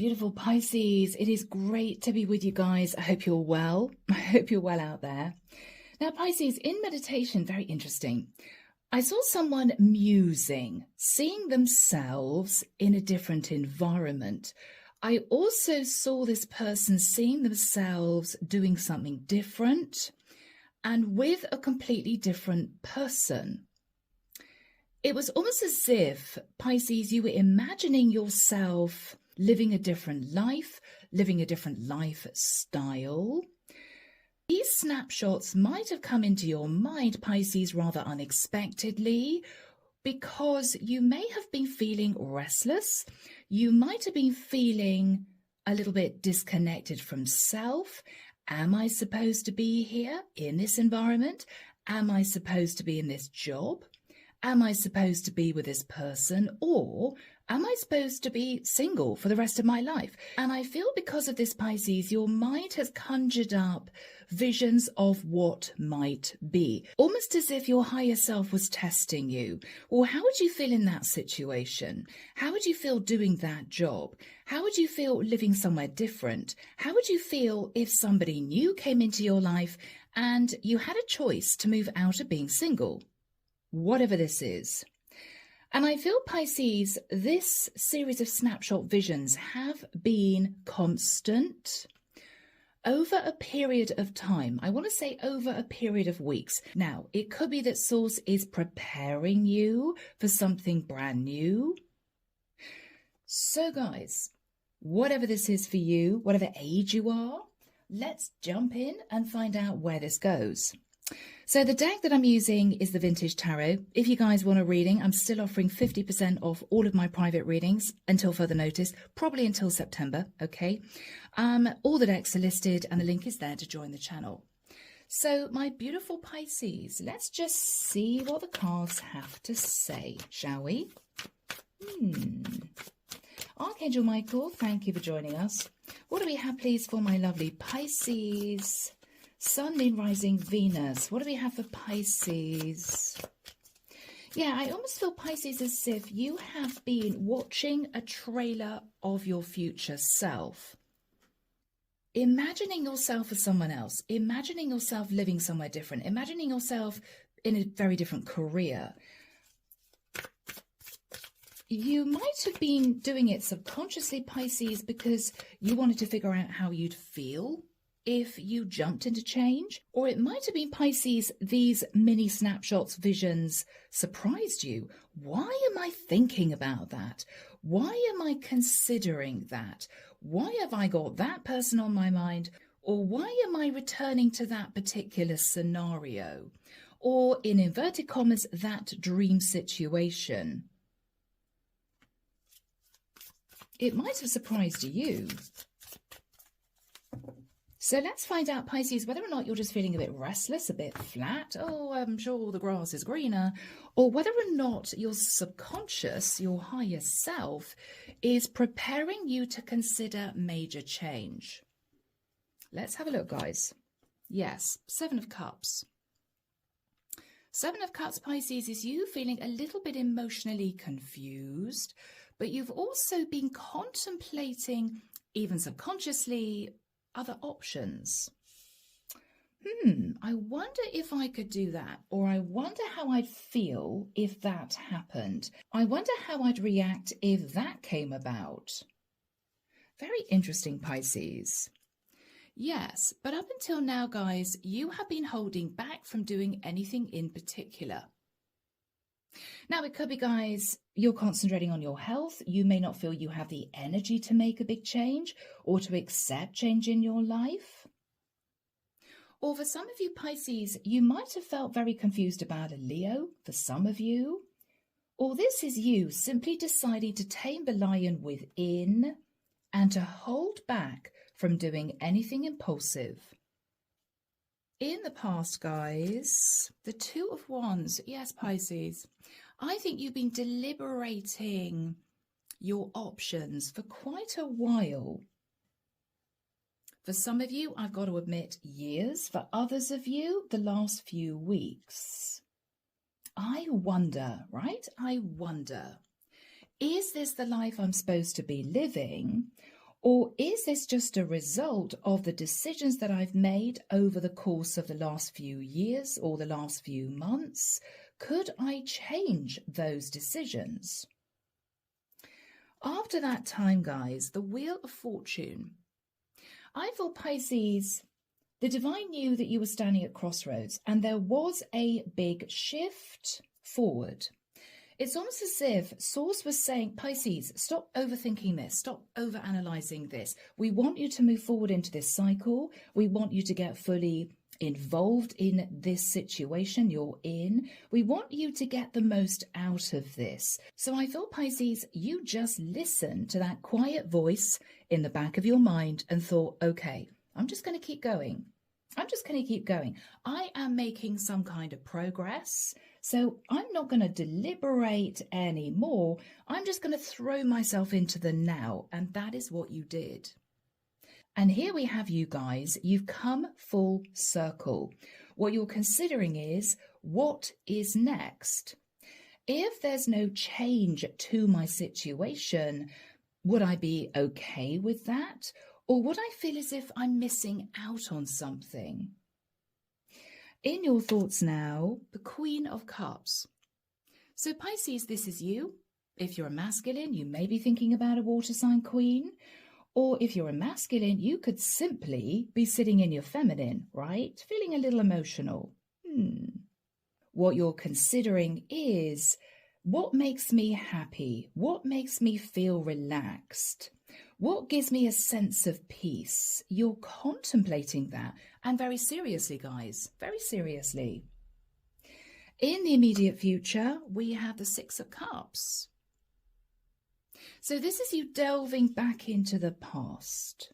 beautiful Pisces. It is great to be with you guys. I hope you're well. I hope you're well out there. Now, Pisces, in meditation, very interesting. I saw someone musing, seeing themselves in a different environment. I also saw this person seeing themselves doing something different and with a completely different person. It was almost as if, Pisces, you were imagining yourself living a different life, living a different lifestyle. These snapshots might have come into your mind, Pisces, rather unexpectedly, because you may have been feeling restless. You might have been feeling a little bit disconnected from self. Am I supposed to be here in this environment? Am I supposed to be in this job? Am I supposed to be with this person, or am I supposed to be single for the rest of my life? And I feel because of this, Pisces, your mind has conjured up visions of what might be, almost as if your higher self was testing you. Or how would you feel in that situation? How would you feel doing that job? How would you feel living somewhere different? How would you feel if somebody new came into your life and you had a choice to move out of being single? Whatever this is. And I feel, Pisces, this series of snapshot visions have been constant over a period of time. I want to say over a period of weeks. Now, it could be that Source is preparing you for something brand new. So guys, whatever this is for you, whatever age you are, let's jump in and find out where this goes. So the deck that I'm using is the Vintage Tarot. If you guys want a reading, I'm still offering 50% off all of my private readings until further notice, probably until September, okay? All the decks are listed and the link is there to join the channel. So my beautiful Pisces, let's just see what the cards have to say, shall we? Archangel Michael, thank you for joining us. What do we have, please, for my lovely Pisces? Sun, Moon, Rising, Venus. What do we have for Pisces? Yeah, I almost feel, Pisces, as if you have been watching a trailer of your future self. Imagining yourself as someone else. Imagining yourself living somewhere different. Imagining yourself in a very different career. You might have been doing it subconsciously, Pisces, because you wanted to figure out how you'd feel if you jumped into change. Or it might have been, Pisces, these mini snapshots, visions surprised you. Why am I thinking about that? Why am I considering that? Why have I got that person on my mind? Or why am I returning to that particular scenario? Or, in inverted commas, that dream situation? It might have surprised you. So let's find out, Pisces, whether or not you're just feeling a bit restless, a bit flat. Oh, I'm sure the grass is greener. Or whether or not your subconscious, your higher self, is preparing you to consider major change. Let's have a look, guys. Yes, Seven of Cups. Seven of Cups, Pisces, is you feeling a little bit emotionally confused, but you've also been contemplating, even subconsciously, other options. I wonder if I could do that, or I wonder how I'd feel if that happened. I wonder how I'd react if that came about. Very interesting, Pisces. Yes, but up until now, guys, you have been holding back from doing anything in particular. Now, it could be, guys, you're concentrating on your health. You may not feel you have the energy to make a big change or to accept change in your life. Or for some of you, Pisces, you might have felt very confused about a Leo, for some of you. Or this is you simply deciding to tame the lion within and to hold back from doing anything impulsive. In the past, guys, the Two of Wands, yes, Pisces, I think you've been deliberating your options for quite a while. For some of you, I've got to admit, years. For others of you, the last few weeks. I wonder, right? I wonder, is this the life I'm supposed to be living? Or is this just a result of the decisions that I've made over the course of the last few years or the last few months? Could I change those decisions? After that time, guys, the Wheel of Fortune. I thought, Pisces, the divine knew that you were standing at crossroads and there was a big shift forward. It's almost as if Source was saying, Pisces, stop overthinking this, stop overanalyzing this. We want you to move forward into this cycle. We want you to get fully involved in this situation you're in. We want you to get the most out of this. So I thought, Pisces, you just listened to that quiet voice in the back of your mind and thought, okay, I'm just going to keep going. I'm just going to keep going. I am making some kind of progress. So I'm not going to deliberate anymore. I'm just going to throw myself into the now. And that is what you did. And here we have you guys. You've come full circle. What you're considering is, what is next? If there's no change to my situation, would I be okay with that? Or would I feel as if I'm missing out on something? In your thoughts now, the Queen of Cups. So Pisces, this is you. If you're a masculine, you may be thinking about a water sign queen. Or if you're a masculine, you could simply be sitting in your feminine, right? Feeling a little emotional. What you're considering is, what makes me happy? What makes me feel relaxed? What gives me a sense of peace? You're contemplating that. And very seriously, guys, very seriously. In the immediate future, we have the Six of Cups. So this is you delving back into the past.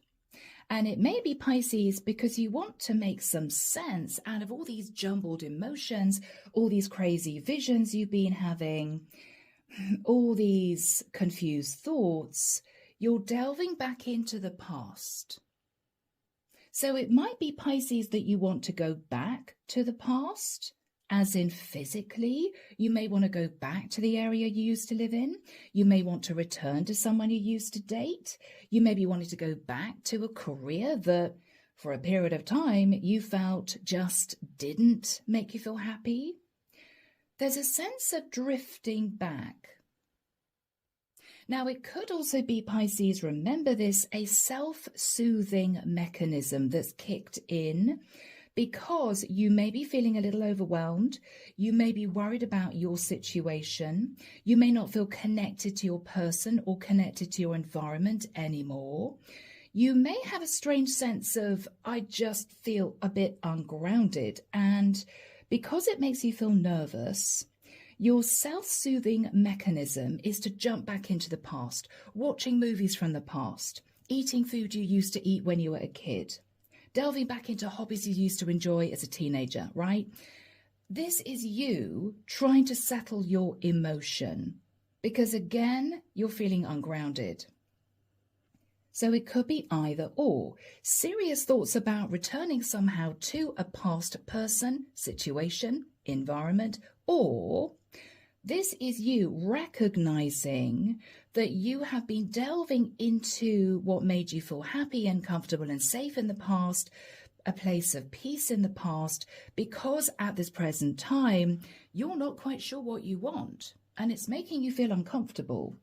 And it may be, Pisces, because you want to make some sense out of all these jumbled emotions, all these crazy visions you've been having, all these confused thoughts. You're delving back into the past. So it might be, Pisces, that you want to go back to the past, as in physically. You may want to go back to the area you used to live in. You may want to return to someone you used to date. You may be wanting to go back to a career that for a period of time you felt just didn't make you feel happy. There's a sense of drifting back. Now, it could also be, Pisces, remember this, a self-soothing mechanism that's kicked in because you may be feeling a little overwhelmed. You may be worried about your situation. You may not feel connected to your person or connected to your environment anymore. You may have a strange sense of, I just feel a bit ungrounded. And because it makes you feel nervous, your self-soothing mechanism is to jump back into the past, watching movies from the past, eating food you used to eat when you were a kid, delving back into hobbies you used to enjoy as a teenager, right? This is you trying to settle your emotion because, again, you're feeling ungrounded. So it could be either or. Serious thoughts about returning somehow to a past person, situation, environment, or this is you recognizing that you have been delving into what made you feel happy and comfortable and safe in the past, a place of peace in the past, because at this present time, you're not quite sure what you want, and it's making you feel uncomfortable.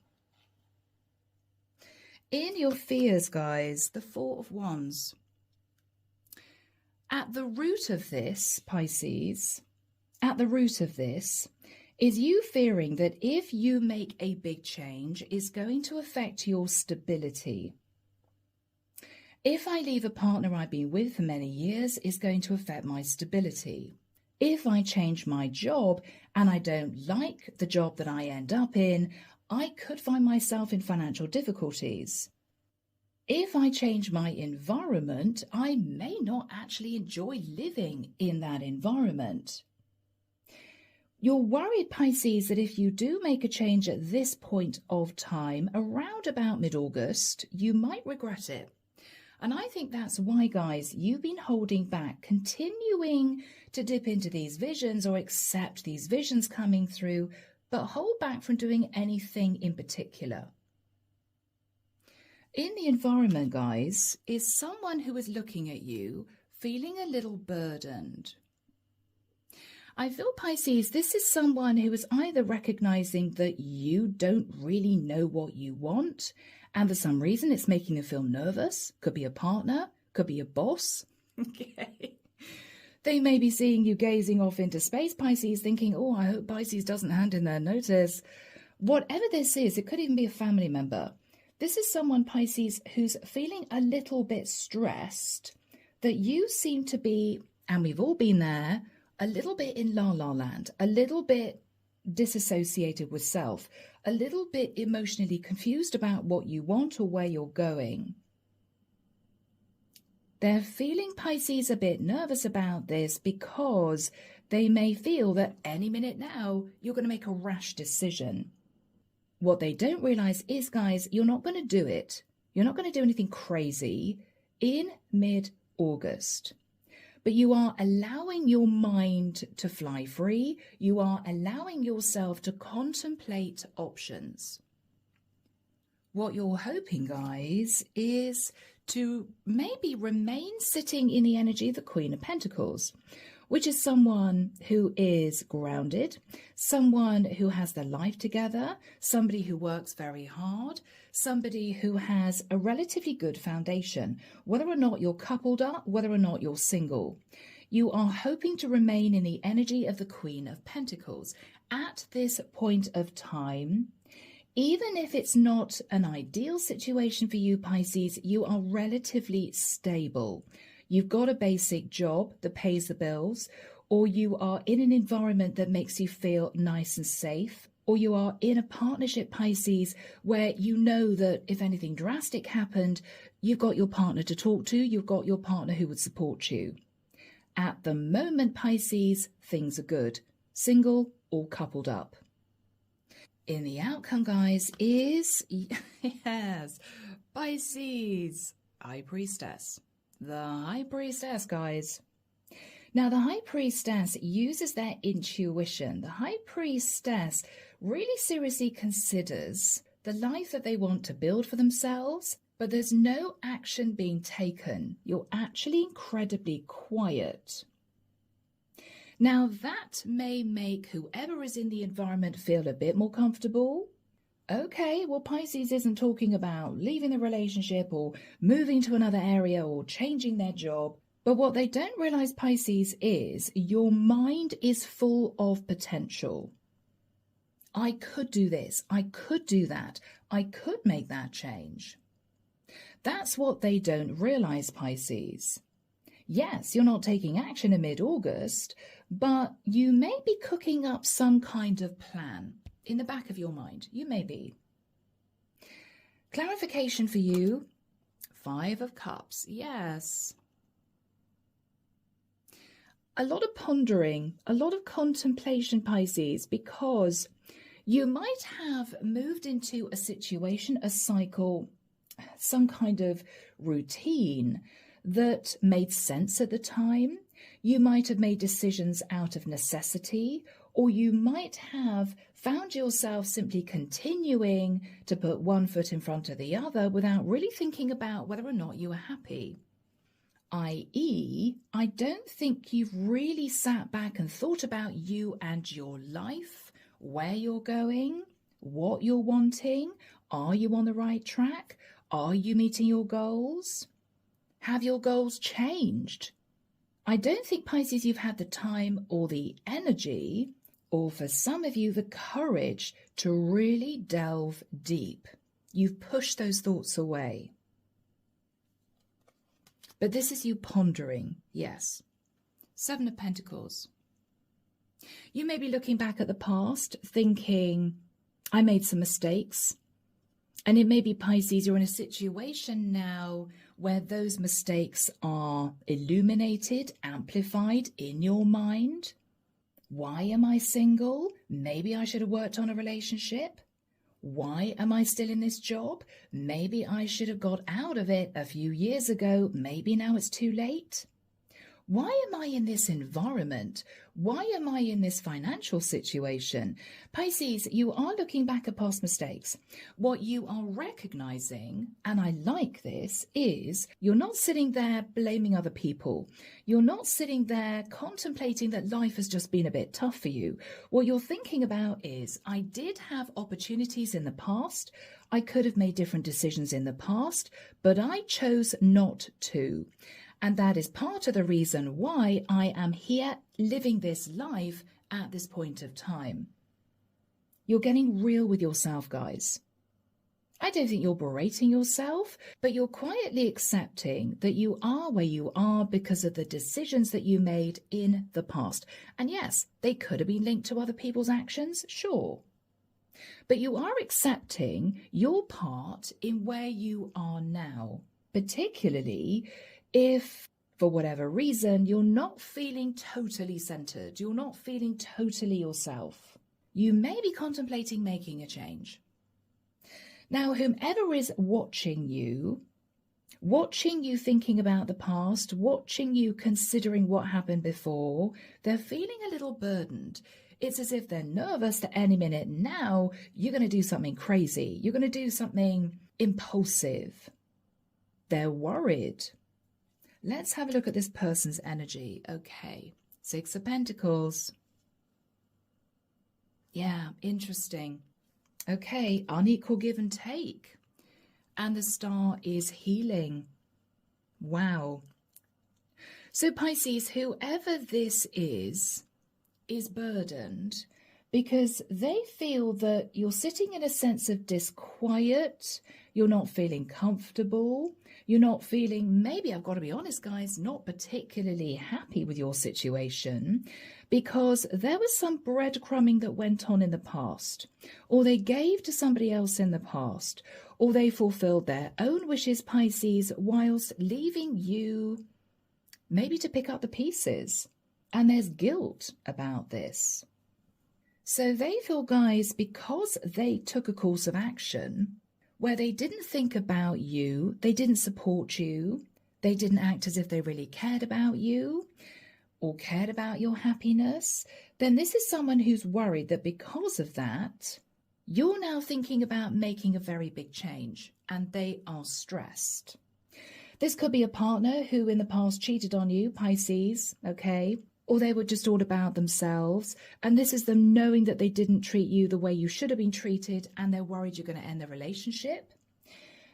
In your fears, guys, the Four of Wands. At the root of this, Pisces, at the root of this is you fearing that if you make a big change, it's going to affect your stability. If I leave a partner I've been with for many years, it's going to affect my stability. If I change my job and I don't like the job that I end up in, I could find myself in financial difficulties. If I change my environment, I may not actually enjoy living in that environment. You're worried, Pisces, that if you do make a change at this point of time, around about mid-August, you might regret it. And I think that's why, guys, you've been holding back, continuing to dip into these visions or accept these visions coming through, but hold back from doing anything in particular. In the environment, guys, is someone who is looking at you, feeling a little burdened. I feel, Pisces, this is someone who is either recognizing that you don't really know what you want, and for some reason it's making them feel nervous. Could be a partner, could be a boss. Okay. They may be seeing you gazing off into space, Pisces, thinking, oh, I hope Pisces doesn't hand in their notice. Whatever this is, it could even be a family member. This is someone, Pisces, who's feeling a little bit stressed that you seem to be, and we've all been there, a little bit in la-la land, a little bit disassociated with self, a little bit emotionally confused about what you want or where you're going. They're feeling, Pisces, a bit nervous about this because they may feel that any minute now you're going to make a rash decision. What they don't realize is, guys, you're not going to do it. You're not going to do anything crazy in mid-August. But you are allowing your mind to fly free. You are allowing yourself to contemplate options. What you're hoping, guys, is to maybe remain sitting in the energy of the Queen of Pentacles, which is someone who is grounded, someone who has their life together, somebody who works very hard, somebody who has a relatively good foundation, whether or not you're coupled up, whether or not you're single. You are hoping to remain in the energy of the Queen of Pentacles at this point of time. Even if it's not an ideal situation for you, Pisces, you are relatively stable. You've got a basic job that pays the bills, or you are in an environment that makes you feel nice and safe, or you are in a partnership, Pisces, where you know that if anything drastic happened, you've got your partner to talk to, you've got your partner who would support you. At the moment, Pisces, things are good, single or coupled up. In the outcome, guys, is, yes, Pisces, High Priestess. The High Priestess, guys. Now, the High Priestess uses their intuition. The High Priestess really seriously considers the life that they want to build for themselves, but there's no action being taken. You're actually incredibly quiet. Now, that may make whoever is in the environment feel a bit more comfortable. Okay, well, Pisces isn't talking about leaving the relationship or moving to another area or changing their job. But what they don't realize, Pisces, is your mind is full of potential. I could do this. I could do that. I could make that change. That's what they don't realize, Pisces. Yes, you're not taking action in mid-August, but you may be cooking up some kind of plan in the back of your mind. You may be. Clarification for you, 5 of Cups. Yes. A lot of pondering, a lot of contemplation, Pisces, because you might have moved into a situation, a cycle, some kind of routine that made sense at the time. You might have made decisions out of necessity, or you might have found yourself simply continuing to put one foot in front of the other without really thinking about whether or not you were happy. I.e., I don't think you've really sat back and thought about you and your life, where you're going, what you're wanting. Are you on the right track? Are you meeting your goals? Have your goals changed? I don't think, Pisces, you've had the time or the energy, or for some of you, the courage to really delve deep. You've pushed those thoughts away. But this is you pondering, yes. 7 of Pentacles. You may be looking back at the past, thinking, I made some mistakes. And it may be, Pisces, you're in a situation now where those mistakes are illuminated, amplified in your mind. Why am I single? Maybe I should have worked on a relationship. Why am I still in this job? Maybe I should have got out of it a few years ago. Maybe now it's too late. Why am I in this environment? Why am I in this financial situation? Pisces, you are looking back at past mistakes. What you are recognizing, and I like this, is you're not sitting there blaming other people. You're not sitting there contemplating that life has just been a bit tough for you. What you're thinking about is, I did have opportunities in the past. I could have made different decisions in the past, but I chose not to. And that is part of the reason why I am here living this life at this point of time. You're getting real with yourself, guys. I don't think you're berating yourself, but you're quietly accepting that you are where you are because of the decisions that you made in the past. And yes, they could have been linked to other people's actions, sure. But you are accepting your part in where you are now, particularly if, for whatever reason, you're not feeling totally centered, you're not feeling totally yourself, you may be contemplating making a change. Now, whomever is watching you thinking about the past, watching you considering what happened before, they're feeling a little burdened. It's as if they're nervous that any minute now you're going to do something crazy. You're going to do something impulsive. They're worried. Let's have a look at this person's energy. Okay, 6 of Pentacles. Yeah, interesting. Okay, unequal give and take. And the star is healing. Wow. So Pisces, whoever this is burdened because they feel that you're sitting in a sense of disquiet, you're not feeling comfortable, you're not feeling, maybe I've got to be honest, guys, not particularly happy with your situation because there was some breadcrumbing that went on in the past, or they gave to somebody else in the past, or they fulfilled their own wishes, Pisces, whilst leaving you maybe to pick up the pieces. And there's guilt about this. So they feel, guys, because they took a course of action where they didn't think about you, they didn't support you, they didn't act as if they really cared about you or cared about your happiness, then this is someone who's worried that because of that, you're now thinking about making a very big change and they are stressed. This could be a partner who in the past cheated on you, Pisces, okay? Or they were just all about themselves. And this is them knowing that they didn't treat you the way you should have been treated and they're worried you're going to end the relationship.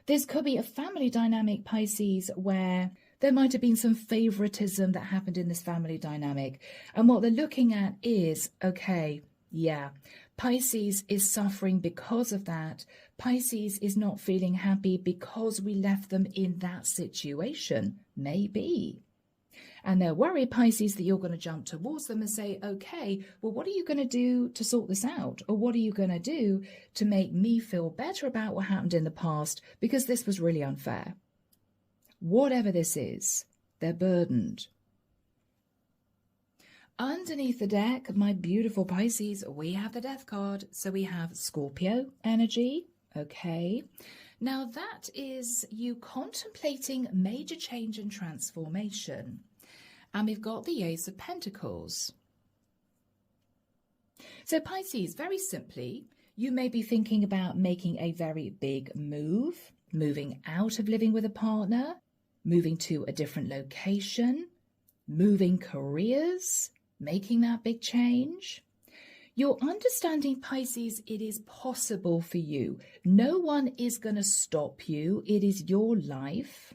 This could be a family dynamic, Pisces, where there might have been some favoritism that happened in this family dynamic. And what they're looking at is, okay, yeah, Pisces is suffering because of that. Pisces is not feeling happy because we left them in that situation. Maybe. And they're worried, Pisces, that you're going to jump towards them and say, okay, well, what are you going to do to sort this out? Or what are you going to do to make me feel better about what happened in the past? Because this was really unfair. Whatever this is, they're burdened. Underneath the deck, my beautiful Pisces, we have the Death card. So we have Scorpio energy. Okay. Now that is you contemplating major change and transformation. And we've got the Ace of Pentacles. So Pisces, very simply, you may be thinking about making a very big move, moving out of living with a partner, moving to a different location, moving careers, making that big change. You're understanding, Pisces, it is possible for you. No one is going to stop you. It is your life.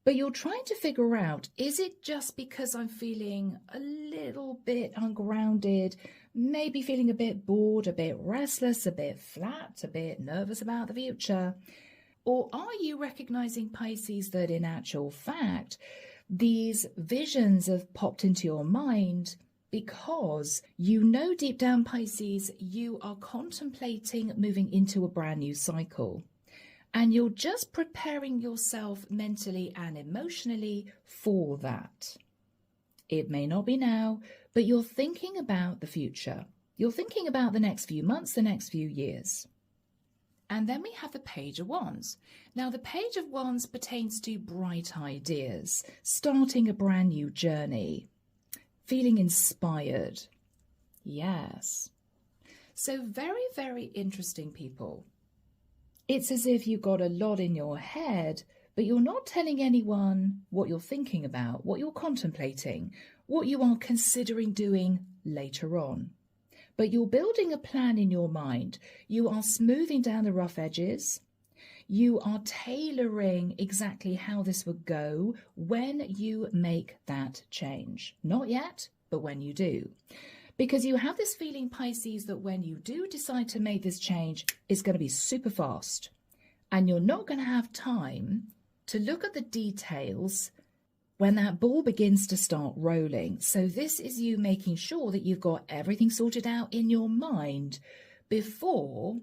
But you're trying to figure out, is it just because I'm feeling a little bit ungrounded, maybe feeling a bit bored, a bit restless, a bit flat, a bit nervous about the future? Or are you recognizing, Pisces, that in actual fact, these visions have popped into your mind because you know deep down, Pisces, you are contemplating moving into a brand new cycle. And you're just preparing yourself mentally and emotionally for that. It may not be now, but you're thinking about the future. You're thinking about the next few months, the next few years. And then we have the Page of Wands. Now, the Page of Wands pertains to bright ideas, starting a brand new journey, feeling inspired. Yes. So very, very interesting, people. It's as if you've got a lot in your head, but you're not telling anyone what you're thinking about, what you're contemplating, what you are considering doing later on. But you're building a plan in your mind. You are smoothing down the rough edges. You are tailoring exactly how this would go when you make that change. Not yet, but when you do. Because you have this feeling, Pisces, that when you do decide to make this change, it's going to be super fast. And you're not going to have time to look at the details when that ball begins to start rolling. So this is you making sure that you've got everything sorted out in your mind before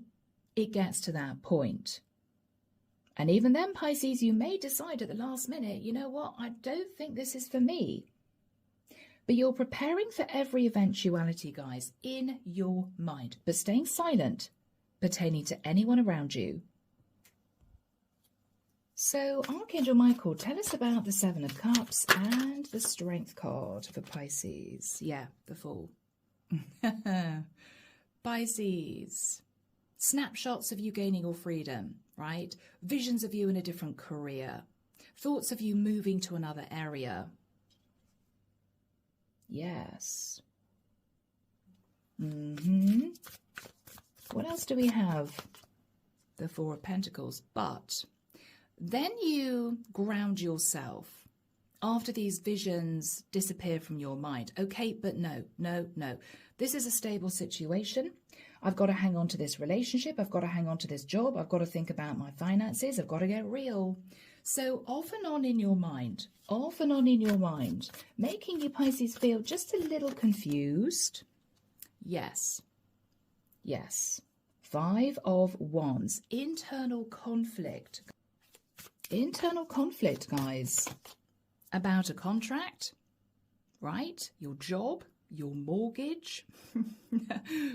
it gets to that point. And even then, Pisces, you may decide at the last minute, you know what, I don't think this is for me. But you're preparing for every eventuality, guys, in your mind, but staying silent pertaining to anyone around you. So, Archangel Michael, tell us about the Seven of Cups and the Strength card for Pisces. Yeah, the Fool. Pisces. Snapshots of you gaining your freedom, right? Visions of you in a different career. Thoughts of you moving to another area. Yes. What else do we have? The Four of Pentacles. But then you ground yourself after these visions disappear from your mind. Okay, but no. This is a stable situation. I've got to hang on to this relationship. I've got to hang on to this job. I've got to think about my finances. I've got to get real. So off and on in your mind, making you, Pisces, feel just a little confused. Yes. Five of Wands, internal conflict. Internal conflict, guys, about a contract, right? Your job, your mortgage,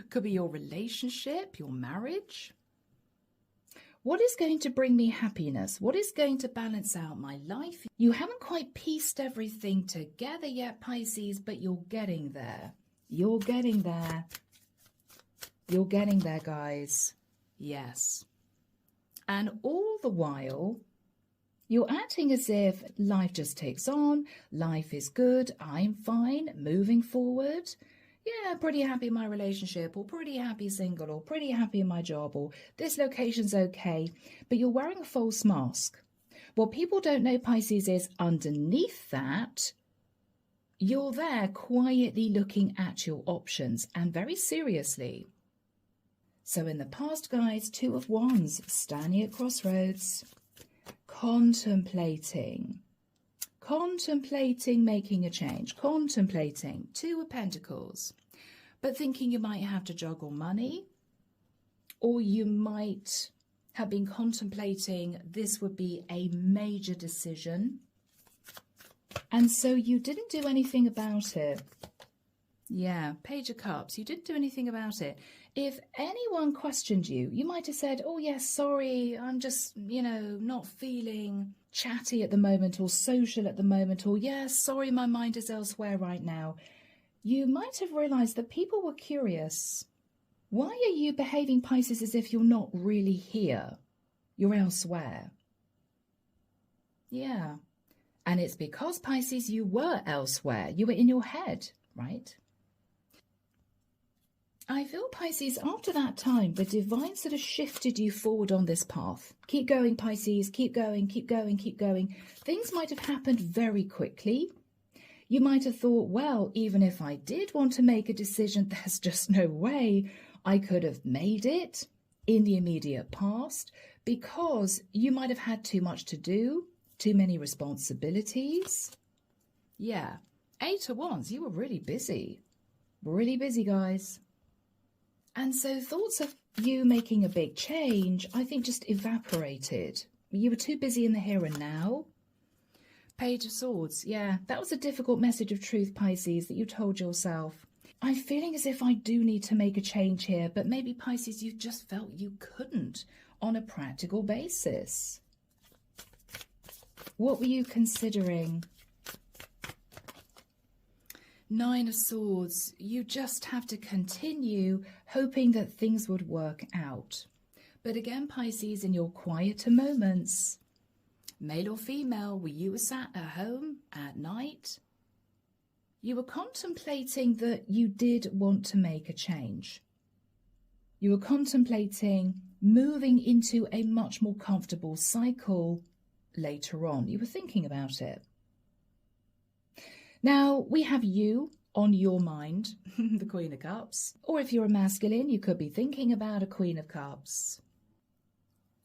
could be your relationship, your marriage. What is going to bring me happiness? What is going to balance out my life? You haven't quite pieced everything together yet, Pisces, but you're getting there. You're getting there. You're getting there, guys. Yes. And all the while, you're acting as if life just takes on, life is good, I'm fine, moving forward. Yeah, pretty happy in my relationship, or pretty happy single, or pretty happy in my job, or this location's okay, but you're wearing a false mask. What people don't know, Pisces, is underneath that, you're there quietly looking at your options, and very seriously. So in the past, guys, Two of Wands, standing at crossroads. Contemplating, making a change, contemplating, Two of Pentacles, but thinking you might have to juggle money, or you might have been contemplating this would be a major decision, and so you didn't do anything about it. Yeah, Page of Cups, you didn't do anything about it. If anyone questioned you, you might have said, oh yes, sorry, I'm just, not feeling chatty at the moment, or social at the moment, or yes, sorry, my mind is elsewhere right now. You might have realized that people were curious. Why are you behaving, Pisces, as if you're not really here? You're elsewhere. Yeah. And it's because, Pisces, you were elsewhere. You were in your head, right? I feel, Pisces, after that time, the divine sort of shifted you forward on this path. Keep going, Pisces, keep going. Things might have happened very quickly. You might have thought, well, even if I did want to make a decision, there's just no way I could have made it in the immediate past, because you might have had too much to do, too many responsibilities. Yeah, Eight of Wands, you were really busy, guys. And so thoughts of you making a big change, I think, just evaporated. You were too busy in the here and now. Page of Swords. Yeah, that was a difficult message of truth, Pisces, that you told yourself. I'm feeling as if I do need to make a change here, but maybe, Pisces, you just felt you couldn't. on a practical basis? What were you considering? Nine of Swords. You just have to continue hoping that things would work out. But again, Pisces, in your quieter moments, male or female, were you sat at home at night? You were contemplating that you did want to make a change. You were contemplating moving into a much more comfortable cycle later on. You were thinking about it. Now, we have you on your mind, the Queen of Cups. Or if you're a masculine, you could be thinking about a Queen of Cups.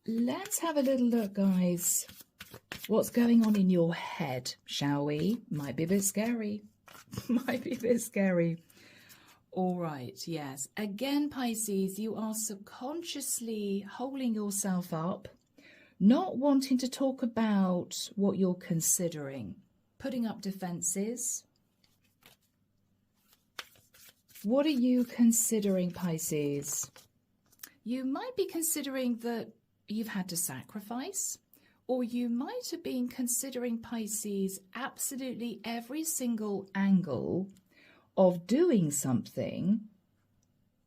Let's have a little look, guys. What's going on in your head, shall we? Might be a bit scary. Might be a bit scary. All right, yes. Again, Pisces, you are subconsciously holding yourself up, not wanting to talk about what you're considering, putting up defenses. What are you considering, Pisces? You might be considering that you've had to sacrifice, or you might have been considering, Pisces, absolutely every single angle of doing something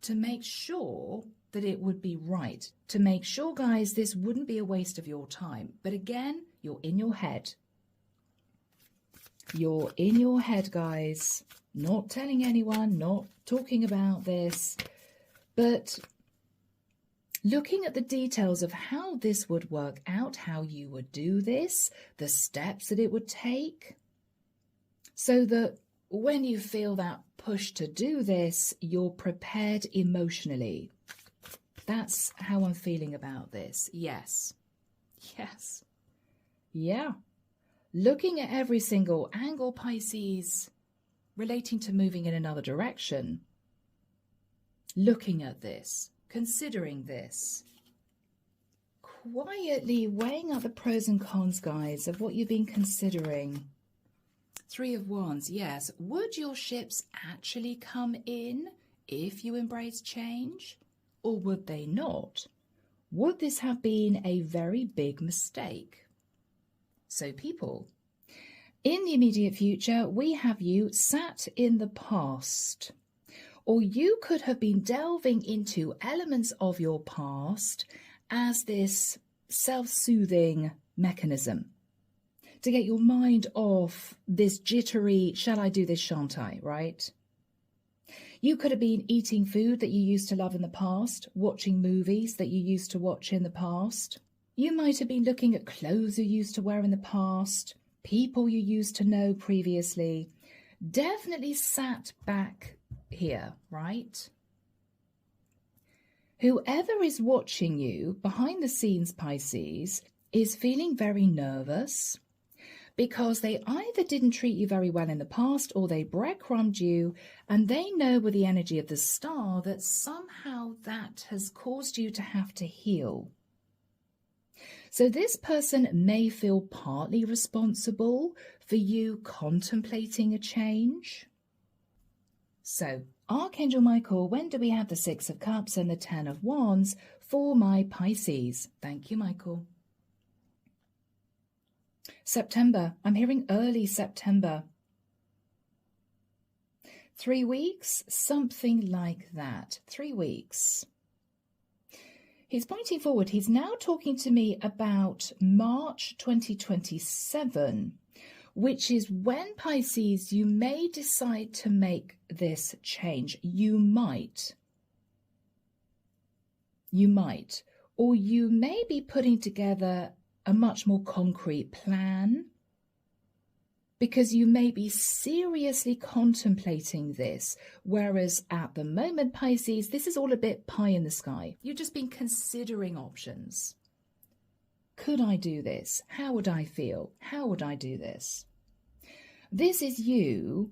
to make sure that it would be right. To make sure, guys, this wouldn't be a waste of your time. But again, you're in your head. You're in your head, guys. Not telling anyone, not talking about this, but looking at the details of how this would work out, how you would do this, the steps that it would take, so that when you feel that push to do this, you're prepared emotionally. That's how I'm feeling about this. Yes. Yes. Yeah. Looking at every single angle, Pisces, relating to moving in another direction. Looking at this, considering this. Quietly weighing up the pros and cons, guys, of what you've been considering. Three of Wands, yes. Would your ships actually come in if you embrace change? Or would they not? Would this have been a very big mistake? So people, in the immediate future, we have you sat in the past. Or you could have been delving into elements of your past as this self-soothing mechanism to get your mind off this jittery, shall I do this, shan't I, right? You could have been eating food that you used to love in the past, watching movies that you used to watch in the past. You might have been looking at clothes you used to wear in the past, people you used to know previously. Definitely sat back here, right? Whoever is watching you behind the scenes, Pisces, is feeling very nervous because they either didn't treat you very well in the past or they breadcrumbed you, and they know with the energy of the star that somehow that has caused you to have to heal. So this person may feel partly responsible for you contemplating a change. So, Archangel Michael, when do we have the Six of Cups and the Ten of Wands for my Pisces? Thank you, Michael. September. I'm hearing early September. 3 weeks? Something like that. 3 weeks. He's pointing forward. He's now talking to me about March 2027, which is when, Pisces, you may decide to make this change. You might. Or you may be putting together a much more concrete plan because you may be seriously contemplating this, whereas at the moment, Pisces, this is all a bit pie in the sky. You've just been considering options. Could I do this? How would I feel? How would I do this? This is you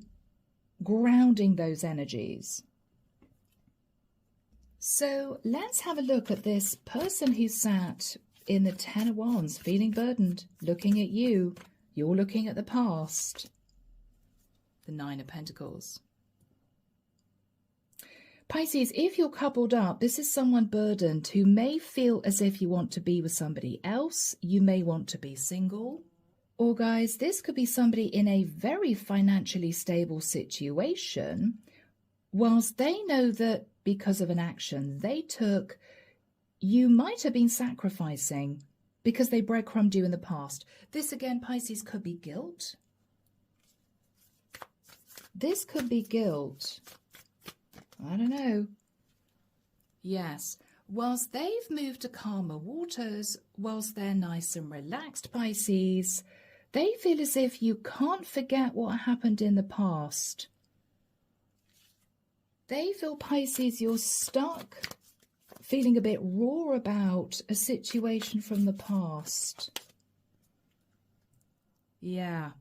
grounding those energies. So let's have a look at this person who sat in the Ten of Wands, feeling burdened, looking at you. You're looking at the past. The Nine of Pentacles. Pisces, if you're coupled up, this is someone burdened who may feel as if you want to be with somebody else. You may want to be single. Or guys, this could be somebody in a very financially stable situation, whilst they know that because of an action they took, you might have been sacrificing because they breadcrumbed you in the past. This again, Pisces, could be guilt. This could be guilt. I don't know. Yes, whilst they've moved to calmer waters, whilst they're nice and relaxed, Pisces, they feel as if you can't forget what happened in the past. They feel, Pisces, you're stuck, feeling a bit raw about a situation from the past. Yeah.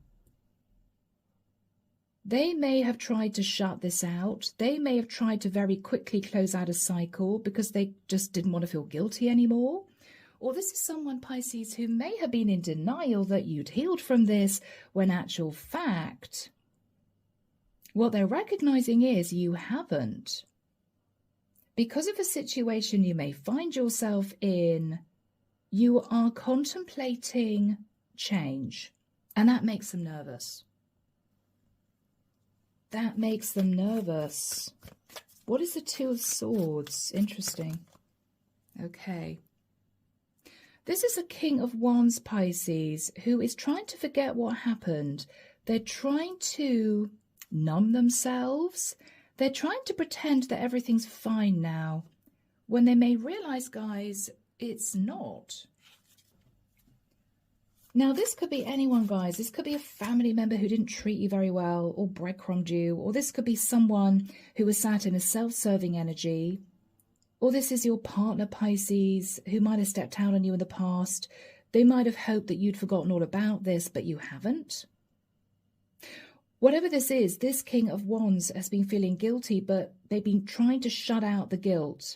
They may have tried to shut this out. They may have tried to very quickly close out a cycle because they just didn't want to feel guilty anymore. Or this is someone, Pisces, who may have been in denial that you'd healed from this, when actual fact, what they're recognizing is you haven't. Because of a situation you may find yourself in, you are contemplating change, and that makes them nervous. That makes them nervous. What is the Two of Swords? Interesting. Okay. This is a King of Wands, Pisces, who is trying to forget what happened. They're trying to numb themselves. They're trying to pretend that everything's fine now, when they may realize, guys, it's not. Now, this could be anyone, guys. This could be a family member who didn't treat you very well or breadcrumbed you, or this could be someone who was sat in a self-serving energy. Or this is your partner, Pisces, who might have stepped out on you in the past. They might have hoped that you'd forgotten all about this, but you haven't. Whatever this is, this King of Wands has been feeling guilty, but they've been trying to shut out the guilt.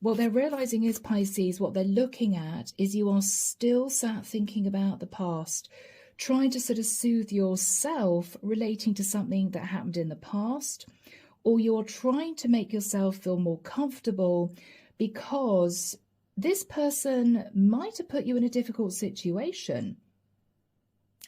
What they're realizing is, Pisces, what they're looking at is you are still sat thinking about the past, trying to sort of soothe yourself relating to something that happened in the past, or you're trying to make yourself feel more comfortable because this person might have put you in a difficult situation.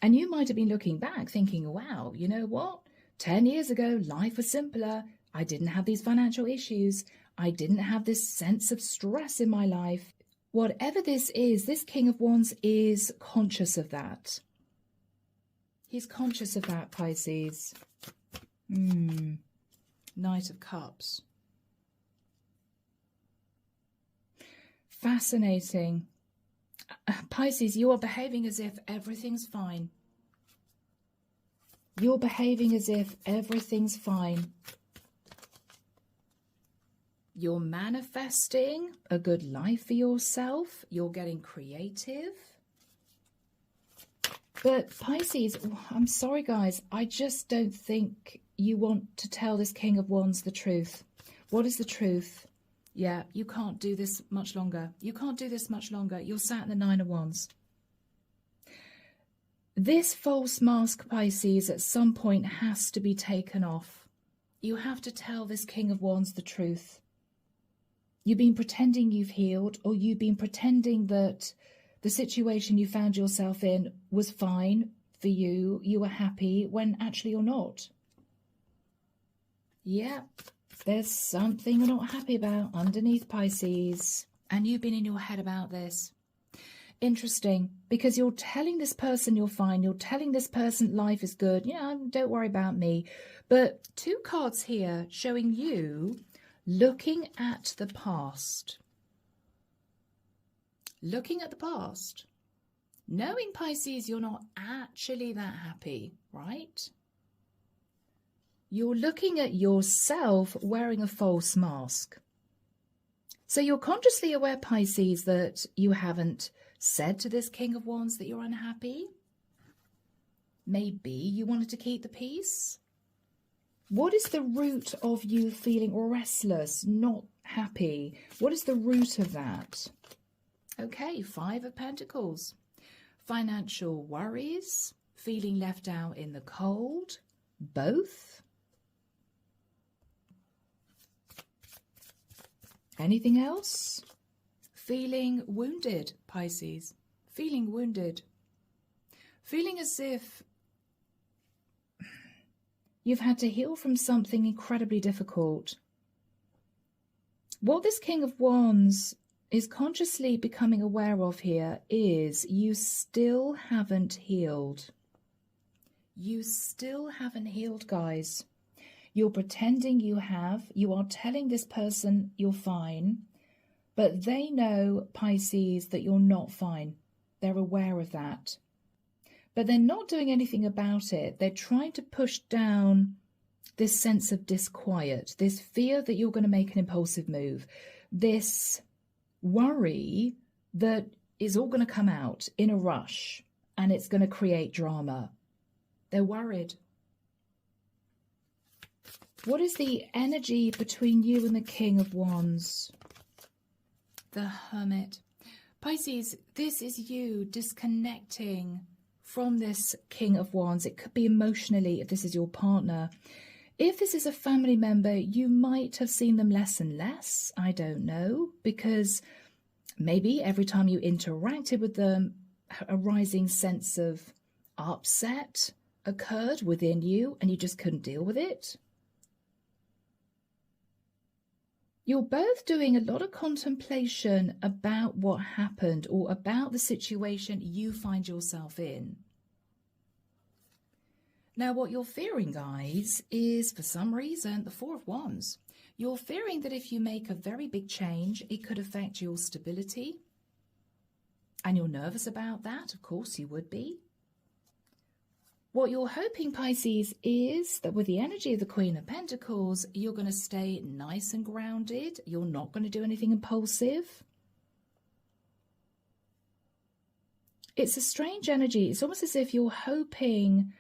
And you might have been looking back thinking, wow, you know what? 10 years ago, life was simpler. I didn't have these financial issues. I didn't have this sense of stress in my life. Whatever this is, this King of Wands is conscious of that. He's conscious of that, Pisces. Knight of Cups. Fascinating. Pisces, you are behaving as if everything's fine. You're behaving as if everything's fine. You're manifesting a good life for yourself. You're getting creative. But Pisces, I'm sorry, guys. I just don't think you want to tell this King of Wands the truth. What is the truth? Yeah, you can't do this much longer. You can't do this much longer. You're sat in the Nine of Wands. This false mask, Pisces, at some point has to be taken off. You have to tell this King of Wands the truth. You've been pretending you've healed, or you've been pretending that the situation you found yourself in was fine for you. You were happy when actually you're not. Yeah, there's something you're not happy about underneath, Pisces. And you've been in your head about this. Interesting, because you're telling this person you're fine. You're telling this person life is good. Yeah, don't worry about me. But two cards here showing you looking at the past. Looking at the past. Knowing, Pisces, you're not actually that happy, right? You're looking at yourself wearing a false mask. So you're consciously aware, Pisces, that you haven't said to this King of Wands that you're unhappy. Maybe you wanted to keep the peace. What is the root of you feeling restless, not happy? What is the root of that? Okay, Five of Pentacles. Financial worries, feeling left out in the cold, both. Anything else? Feeling wounded, Pisces. Feeling wounded. Feeling as if you've had to heal from something incredibly difficult. What this King of Wands is consciously becoming aware of here is you still haven't healed. You still haven't healed, guys. You're pretending you have. You are telling this person you're fine, but they know, Pisces, that you're not fine. They're aware of that. But they're not doing anything about it. They're trying to push down this sense of disquiet, this fear that you're going to make an impulsive move, this worry that is all going to come out in a rush and it's going to create drama. They're worried. What is the energy between you and the King of Wands? The Hermit. Pisces, this is you disconnecting from this King of Wands. It could be emotionally if this is your partner. If this is a family member, you might have seen them less and less. I don't know, because maybe every time you interacted with them, a rising sense of upset occurred within you and you just couldn't deal with it. You're both doing a lot of contemplation about what happened or about the situation you find yourself in. Now, what you're fearing, guys, is for some reason, the Four of Wands. You're fearing that if you make a very big change, it could affect your stability. And you're nervous about that. Of course you would be. What you're hoping, Pisces, is that with the energy of the Queen of Pentacles, you're going to stay nice and grounded. You're not going to do anything impulsive. It's a strange energy. It's almost as if you're hoping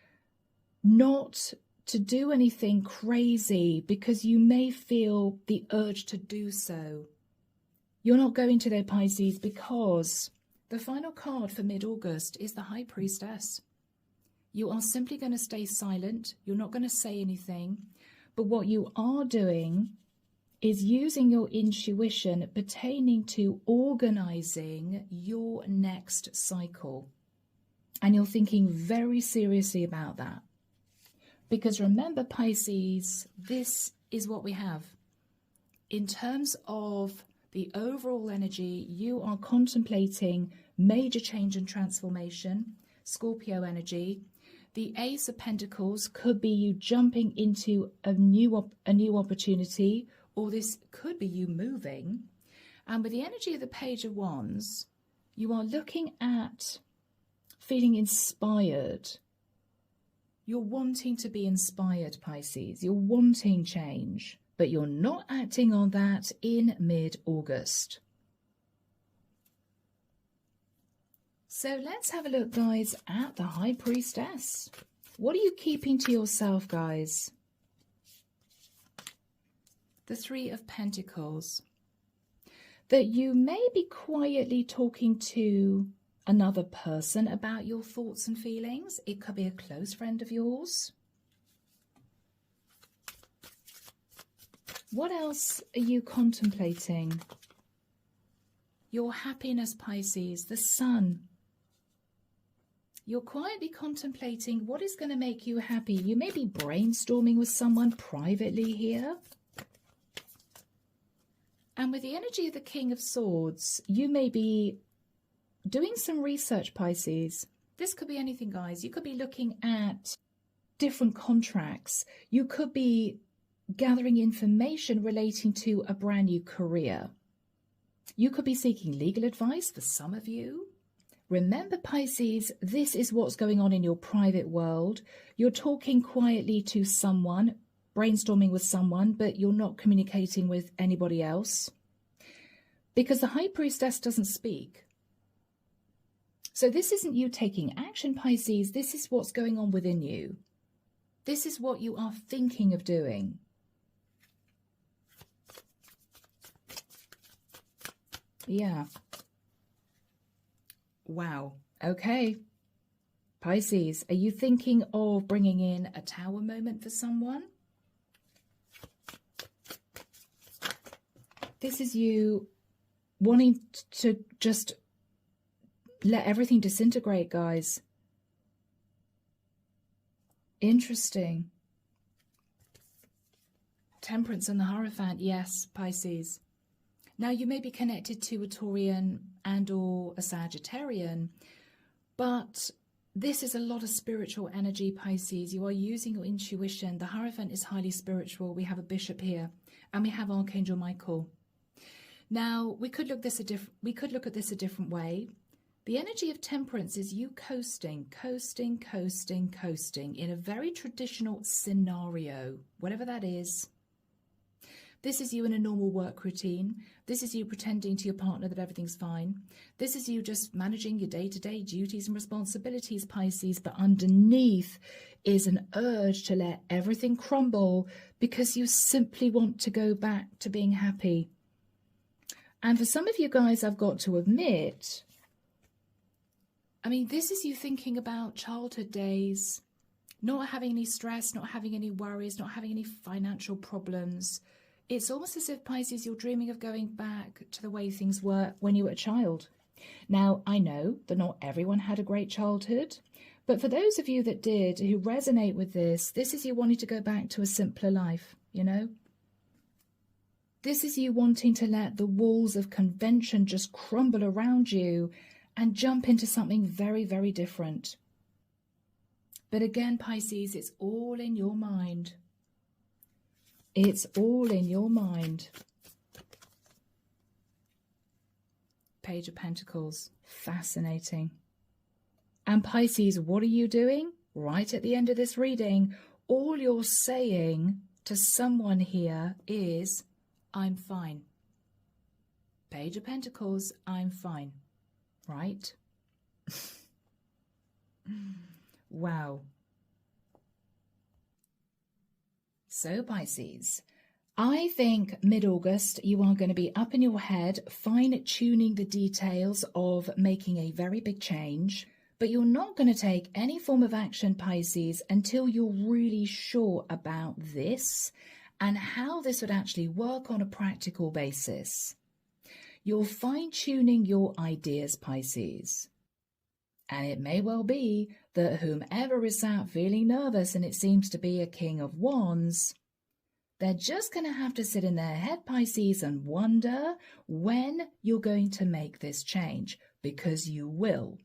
not to do anything crazy because you may feel the urge to do so. You're not going to there, Pisces, because the final card for mid-August is the High Priestess. You are simply going to stay silent. You're not going to say anything. But what you are doing is using your intuition pertaining to organizing your next cycle. And you're thinking very seriously about that. Because remember, Pisces, this is what we have. In terms of the overall energy, you are contemplating major change and transformation, Scorpio energy. The Ace of Pentacles could be you jumping into a new opportunity, or this could be you moving. And with the energy of the Page of Wands, you are looking at feeling inspired. You're wanting to be inspired, Pisces. You're wanting change, but you're not acting on that in mid-August. So let's have a look, guys, at the High Priestess. What are you keeping to yourself, guys? The Three of Pentacles. That you may be quietly talking to another person about your thoughts and feelings. It could be a close friend of yours. What else are you contemplating? Your happiness, Pisces, the Sun. You're quietly contemplating what is going to make you happy. You may be brainstorming with someone privately here. And with the energy of the King of Swords, you may be doing some research, Pisces. This could be anything, guys. You could be looking at different contracts. You could be gathering information relating to a brand new career. You could be seeking legal advice for some of you. Remember, Pisces, this is what's going on in your private world. You're talking quietly to someone, brainstorming with someone, but you're not communicating with anybody else. Because the High Priestess doesn't speak. So this isn't you taking action, Pisces. This is what's going on within you. This is what you are thinking of doing. Yeah. Wow. Okay. Pisces, are you thinking of bringing in a tower moment for someone? This is you wanting to just let everything disintegrate, guys. Interesting. Temperance and the Hierophant, yes, Pisces. Now, you may be connected to a Taurian and or a Sagittarian, but this is a lot of spiritual energy, Pisces. You are using your intuition. The Hierophant is highly spiritual. We have a bishop here, and we have Archangel Michael. Now, we could look at this a different way. The energy of temperance is you coasting in a very traditional scenario, whatever that is. This is you in a normal work routine. This is you pretending to your partner that everything's fine. This is you just managing your day-to-day duties and responsibilities, Pisces, but underneath is an urge to let everything crumble because you simply want to go back to being happy. And for some of you guys, I've got to admit, I mean, this is you thinking about childhood days, not having any stress, not having any worries, not having any financial problems. It's almost as if, Pisces, you're dreaming of going back to the way things were when you were a child. Now, I know that not everyone had a great childhood, but for those of you that did, who resonate with this is you wanting to go back to a simpler life, you know? This is you wanting to let the walls of convention just crumble around you and jump into something very, very different. But again, Pisces, it's all in your mind. It's all in your mind. Page of Pentacles. Fascinating. And Pisces, what are you doing? Right at the end of this reading, all you're saying to someone here is, I'm fine. Page of Pentacles, I'm fine. Right? Wow. So, Pisces, I think mid-August you are going to be up in your head, fine-tuning the details of making a very big change, but you're not going to take any form of action, Pisces, until you're really sure about this and how this would actually work on a practical basis. You're fine-tuning your ideas, Pisces. And it may well be that whomever is out feeling nervous, and it seems to be a King of Wands, they're just going to have to sit in their head, Pisces, and wonder when you're going to make this change, because you will.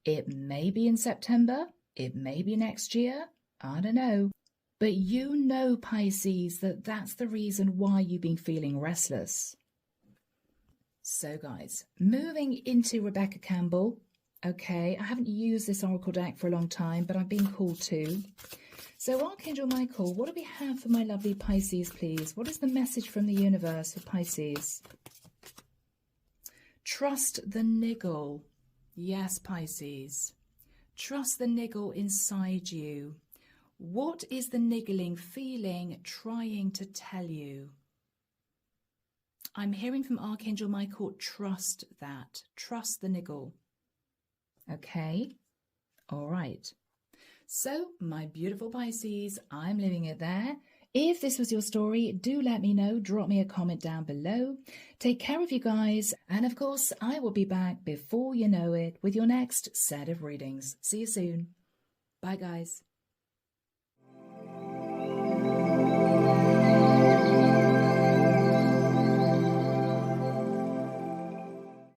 It may be in September, it may be next year, I don't know. But you know, Pisces, that that's the reason why you've been feeling restless. So, guys, moving into Rebecca Campbell. Okay, I haven't used this oracle deck for a long time, but I've been called to. So, Archangel Michael, what do we have for my lovely Pisces, please? What is the message from the universe for Pisces? Trust the niggle. Yes, Pisces. Trust the niggle inside you. What is the niggling feeling trying to tell you? I'm hearing from Archangel Michael, trust that. Trust the niggle. Okay. All right. So, my beautiful Pisces, I'm leaving it there. If this was your story, do let me know. Drop me a comment down below. Take care of you guys. And of course, I will be back before you know it with your next set of readings. See you soon. Bye, guys.